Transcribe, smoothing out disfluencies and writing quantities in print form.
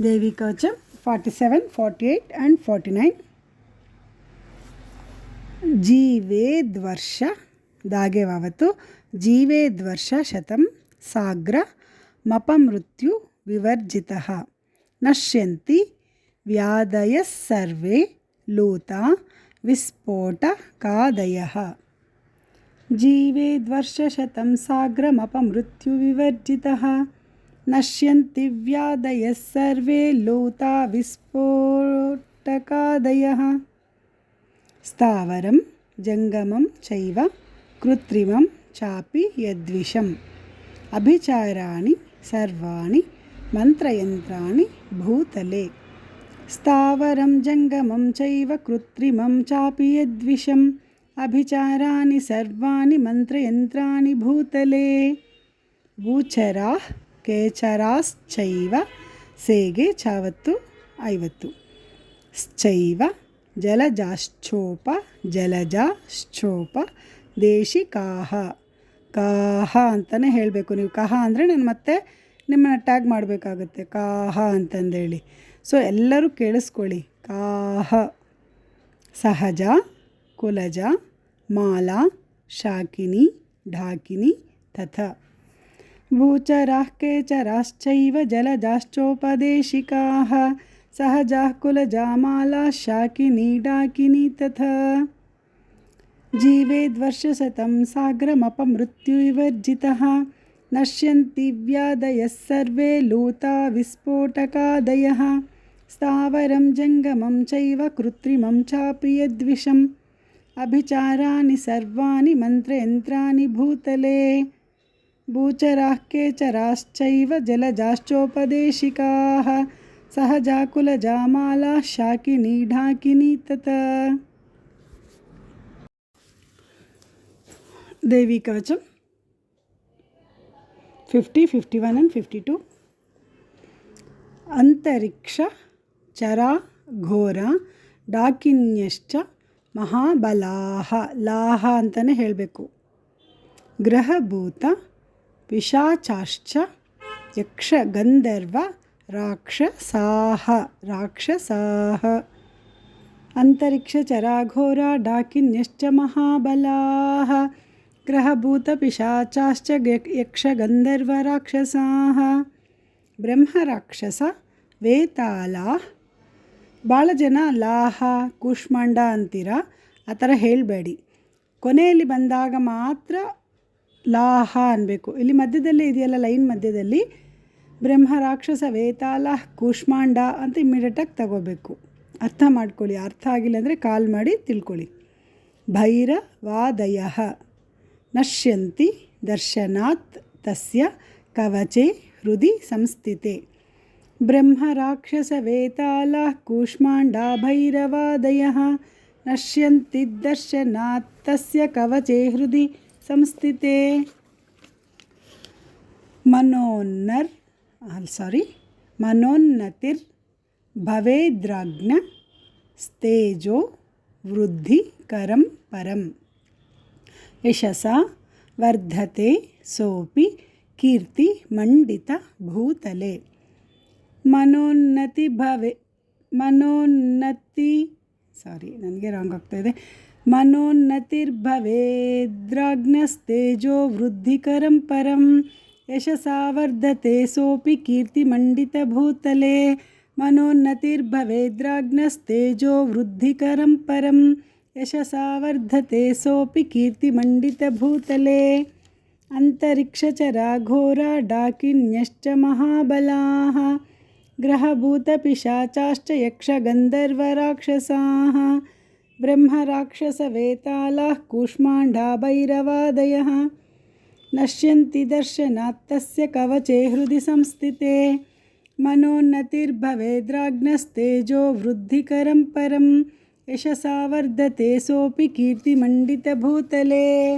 देवी कवचम 47, 48 and 49. जीवेद्वर्ष दागे वावतु जीवेद्वर्ष शतं साग्र मपमृत्यु विवर्जितः नश्यन्ति व्याधयः सर्वे लूता विस्फोटकादयः. जीवेद्वर्ष शतं साग्रमपमृत्यु विवर्जितः नश्यन्ति व्याधयः सर्वे लूता विस्फोटकादयः. स्थावरं जङ्गमं चैव कृत्रिमं चापि यद्विषम् अभिचाराणि सर्वाणि मन्त्रयन्त्राणि भूतले. स्थावरं जङ्गमं चैव कृत्रिमं चापि यद्विषम् अभिचाराणि सर्वाणि मन्त्रयन्त्राणि भूतले. भूचराः केचराश्चैव सेगे चावत्तु ऐवत्तु श्चैव जलजाश्चोप जलजाಶ್ಚೋಪ ದೇಶಿಕಾಹ. ಕಾಹ ಅಂತಲೇ ಹೇಳಬೇಕು ನೀವು. ಕಾಹ ಅಂದರೆ ನಾನು ಮತ್ತೆ ನಿಮ್ಮನ್ನು ಟ್ಯಾಗ್ ಮಾಡಬೇಕಾಗುತ್ತೆ ಕಾಹ ಅಂತಂದೇಳಿ. ಸೊ ಎಲ್ಲರೂ ಕೇಳಿಸ್ಕೊಳ್ಳಿ. ಕಾಹ ಸಹಜ ಕುಲಜ ಮಾಲಾ ಶಾಕಿನಿ ಢಾಕಿನಿ ತಥಾ. ಭೂಚರಾಃ ಕೇಚರಾಶ್ಚೈವ ಜಲಜಾಶ್ಚೋಪದೇಶಿಕಾಃ सहजाः कुलजा माला शाकिनी डाकिनी तथा. जीवेद्वर्षशतं साग्रमपमृत्युविवर्जितः नश्यन्ति व्याधयः सर्वे लूता विस्फोटकादयः. स्थावरं जङ्गमं चैव कृत्रिमं चापि यद्विषम् अभिचाराणि सर्वाणि मन्त्रयन्त्राणि भूतले. भूचराः केचराश्चैव जलजाश्चोपदेशिकाः सहजा कुलजा माला शाकिनी ढाकिनी तथा. देवी कवचम 50, 51 and 52. अंतरिक्ष चरा घोर डाकिन्यश्च महाबलाः. लाह अंताने ಹೇಳಬೇಕು. ग्रहभूत पिशाचाश्च यक्ष गंधर्व राक्षसाः. अंतरिक्ष चराघोरा डाकिन्यश्च महाबलाः. ग्रहभूतपिशाचाश्च यक्षगन्धर्व राक्षसाः. ब्रह्मराक्षस ವೇತಾಲಾಃ. ಭಾಳ ಜನ ಲಾಹ ಕೂಷ್ಮಾಂಡ ಅಂತೀರ. ಆ ಥರ ಹೇಳಬೇಡಿ. ಕೊನೆಯಲ್ಲಿ ಬಂದಾಗ ಮಾತ್ರ ಲಾಹ ಅನ್ನಬೇಕು. ಇಲ್ಲಿ ಮಧ್ಯದಲ್ಲಿ ಇದೆಯಲ್ಲ ಲೈನ್ ಮಧ್ಯದಲ್ಲಿ ಬ್ರಹ್ಮ ರಾಕ್ಷಸ ವೇತಾಲಾಃ ಕೂಷ್ಮಾಂಡ ಅಂತ ಇಮ್ಮಿಡಿಯೇಟಾಗಿ ತಗೋಬೇಕು. ಅರ್ಥ ಮಾಡ್ಕೊಳ್ಳಿ. ಅರ್ಥ ಆಗಿಲ್ಲ ಅಂದರೆ ಕಾಲ್ ಮಾಡಿ ತಿಳ್ಕೊಳ್ಳಿ. ಭೈರವಾದಯಃ ನಶ್ಯಂತಿ ದರ್ಶನಾತ್ ತಸ್ಯ ಕವಚೆ ಹೃದಿ ಸಂಸ್ಥಿತೆ. ಬ್ರಹ್ಮ ರಾಕ್ಷಸ ವೇತಾಲಾಃ ಕೂಷ್ಮಾಂಡ ಭೈರವಾದಯಃ ನಶ್ಯಂತಿ ದರ್ಶನಾತ್ ತಸ್ಯ ಕವಚೆ ಹೃದಿ ಸಂಸ್ಥಿತೆ. मनोन्नतिर् भवेद्राज्ञ स्तेजो वृद्धिकरं परं यशसा वर्धते सोऽपि कीर्तिमण्डित भूतले. मनोन्नतिर्भवेद्राज्ञस्तेजो वृद्धिकरं परं यशसा वर्धते सोऽपि कीर्तिमण्डितभूतले. मनोन्नतिर्भवेद्राज्ञस्तेजो वृद्धिकरं परं यशसा वर्धते सोऽपि कीर्तिमण्डितभूतले. अन्तरिक्षचरा घोरा डाकिन्यश्च महाबलाः. ग्रहभूतपिशाचाश्च यक्षगन्धर्वराक्षसाः. ब्रह्मराक्षसवेतालाः कूष्माण्डा भैरवादयः नश्यन्ति दर्शनात् तस्य कवचे हृदि संस्थिते. मनोन्नतिर्भवेद्राज्ञस्तेजो वृद्धिकरं परं यशसा वर्धते सोऽपि कीर्तिमण्डितभूतले.